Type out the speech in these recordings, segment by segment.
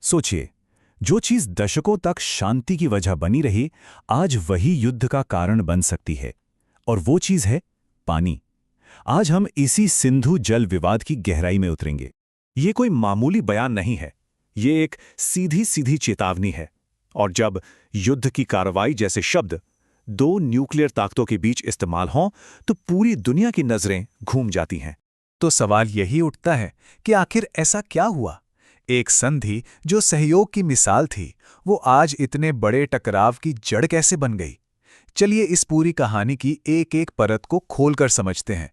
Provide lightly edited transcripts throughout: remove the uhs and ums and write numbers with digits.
सोचिए, जो चीज दशकों तक शांति की वजह बनी रही, आज वही युद्ध का कारण बन सकती है। और वो चीज है पानी। आज हम इसी सिंधु जल विवाद की गहराई में उतरेंगे। ये कोई मामूली बयान नहीं है, ये एक सीधी सीधी चेतावनी है। और जब युद्ध की कार्रवाई जैसे शब्द दो न्यूक्लियर ताकतों के बीच इस्तेमाल हों, तो पूरी दुनिया की नजरें घूम जाती हैं। तो सवाल यही उठता है कि आखिर ऐसा क्या हुआ? एक संधि जो सहयोग की मिसाल थी, वो आज इतने बड़े टकराव की जड़ कैसे बन गई? चलिए इस पूरी कहानी की एक एक परत को खोलकर समझते हैं।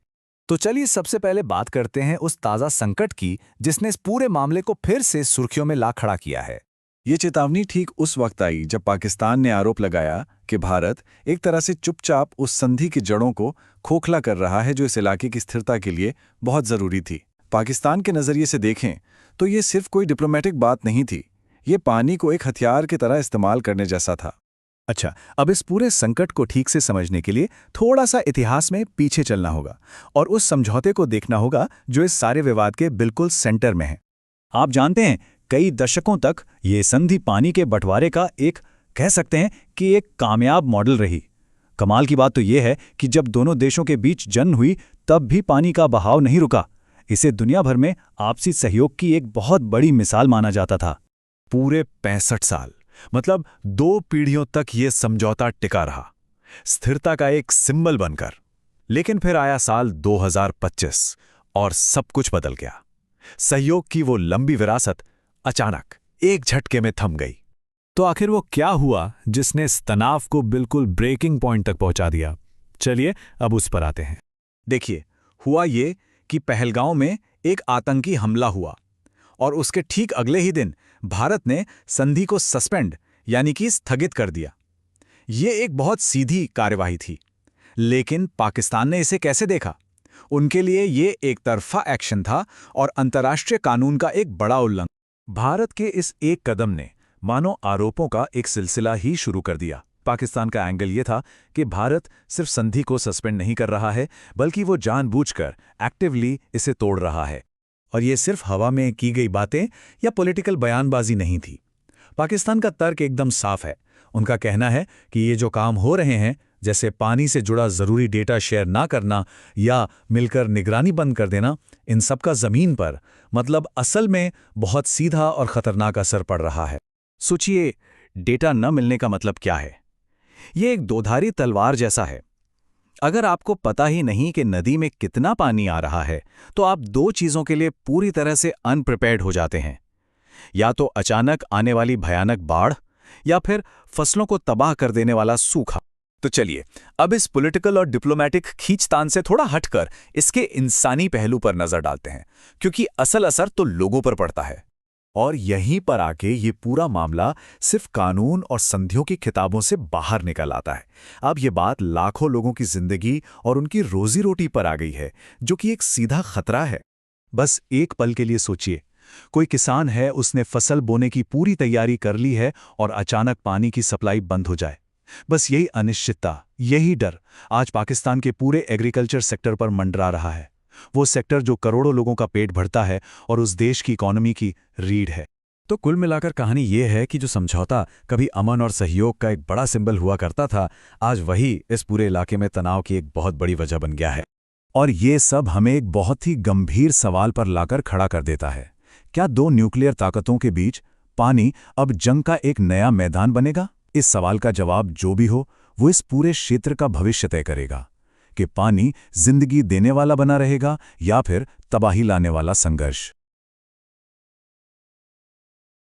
तो चलिए सबसे पहले बात करते हैं उस ताज़ा संकट की जिसने इस पूरे मामले को फिर से सुर्खियों में ला खड़ा किया है। ये चेतावनी ठीक उस वक्त आई जब पाकिस्तान ने आरोप लगाया कि भारत एक तरह से चुपचाप उस संधि की जड़ों को खोखला कर रहा है, जो इस इलाके की स्थिरता के लिए बहुत ज़रूरी थी। पाकिस्तान के नज़रिए से देखें तो ये सिर्फ कोई डिप्लोमेटिक बात नहीं थी, ये पानी को एक हथियार की तरह इस्तेमाल करने जैसा था। अच्छा, अब इस पूरे संकट को ठीक से समझने के लिए थोड़ा सा इतिहास में पीछे चलना होगा और उस समझौते को देखना होगा जो इस सारे विवाद के बिल्कुल सेंटर में है। आप जानते हैं, कई दशकों तक ये संधि पानी के बंटवारे का एक, कह सकते हैं कि एक कामयाब मॉडल रही। कमाल की बात तो ये है कि जब दोनों देशों के बीच जंग हुई तब भी पानी का बहाव नहीं रुका। इसे दुनिया भर में आपसी सहयोग की एक बहुत बड़ी मिसाल माना जाता था। पूरे 65 साल, मतलब 2 पीढ़ियों तक ये समझौता टिका रहा, स्थिरता का एक सिंबल बनकर। लेकिन फिर आया साल 2025 और सब कुछ बदल गया। सहयोग की वो लंबी विरासत अचानक एक झटके में थम गई। तो आखिर वो क्या हुआ जिसने इस तनाव को बिल्कुल ब्रेकिंग पॉइंट तक पहुंचा दिया? चलिए अब उस पर आते हैं। देखिए, हुआ ये कि पहलगांव में एक आतंकी हमला हुआ और उसके ठीक अगले ही दिन भारत ने संधि को सस्पेंड यानी कि स्थगित कर दिया। ये एक बहुत सीधी कार्यवाही थी, लेकिन पाकिस्तान ने इसे कैसे देखा? उनके लिए ये एक तरफा एक्शन था और अंतर्राष्ट्रीय कानून का एक बड़ा उल्लंघन। भारत के इस एक कदम ने मानो आरोपों का एक सिलसिला ही शुरू कर दिया। पाकिस्तान का एंगल ये था कि भारत सिर्फ संधि को सस्पेंड नहीं कर रहा है, बल्कि वो जानबूझकर एक्टिवली इसे तोड़ रहा है। और ये सिर्फ हवा में की गई बातें या पॉलिटिकल बयानबाजी नहीं थी। पाकिस्तान का तर्क एकदम साफ है। उनका कहना है कि ये जो काम हो रहे हैं, जैसे पानी से जुड़ा ज़रूरी डेटा शेयर ना करना या मिलकर निगरानी बंद कर देना, इन सब का ज़मीन पर, मतलब असल में बहुत सीधा और ख़तरनाक असर पड़ रहा है। सोचिए, डेटा न मिलने का मतलब क्या है? ये एक दोधारी तलवार जैसा है। अगर आपको पता ही नहीं कि नदी में कितना पानी आ रहा है, तो आप 2 चीज़ों के लिए पूरी तरह से अनप्रिपेयर्ड हो जाते हैं। या तो अचानक आने वाली भयानक बाढ़, या फिर फसलों को तबाह कर देने वाला सूखा। तो चलिए अब इस पॉलिटिकल और डिप्लोमेटिक खींचतान से थोड़ा हटकर इसके इंसानी पहलू पर नजर डालते हैं, क्योंकि असल असर तो लोगों पर पड़ता है। और यहीं पर आके ये पूरा मामला सिर्फ कानून और संधियों की किताबों से बाहर निकल आता है। अब ये बात लाखों लोगों की जिंदगी और उनकी रोजी रोटी पर आ गई है, जो कि एक सीधा खतरा है। बस एक पल के लिए सोचिए, कोई किसान है, उसने फसल बोने की पूरी तैयारी कर ली है और अचानक पानी की सप्लाई बंद हो जाए। बस यही अनिश्चितता, यही डर आज पाकिस्तान के पूरे एग्रीकल्चर सेक्टर पर मंडरा रहा है। वो सेक्टर जो करोड़ों लोगों का पेट भरता है और उस देश की इकोनॉमी की रीढ़ है। तो कुल मिलाकर कहानी ये है कि जो समझौता कभी अमन और सहयोग का एक बड़ा सिंबल हुआ करता था, आज वही इस पूरे इलाके में तनाव की एक बहुत बड़ी वजह बन गया है। और ये सब हमें एक बहुत ही गंभीर सवाल पर लाकर खड़ा कर देता है। क्या 2 न्यूक्लियर ताकतों के बीच पानी अब जंग का एक नया मैदान बनेगा? इस सवाल का जवाब जो भी हो, वो इस पूरे क्षेत्र का भविष्य तय करेगा कि पानी जिंदगी देने वाला बना रहेगा या फिर तबाही लाने वाला संघर्ष।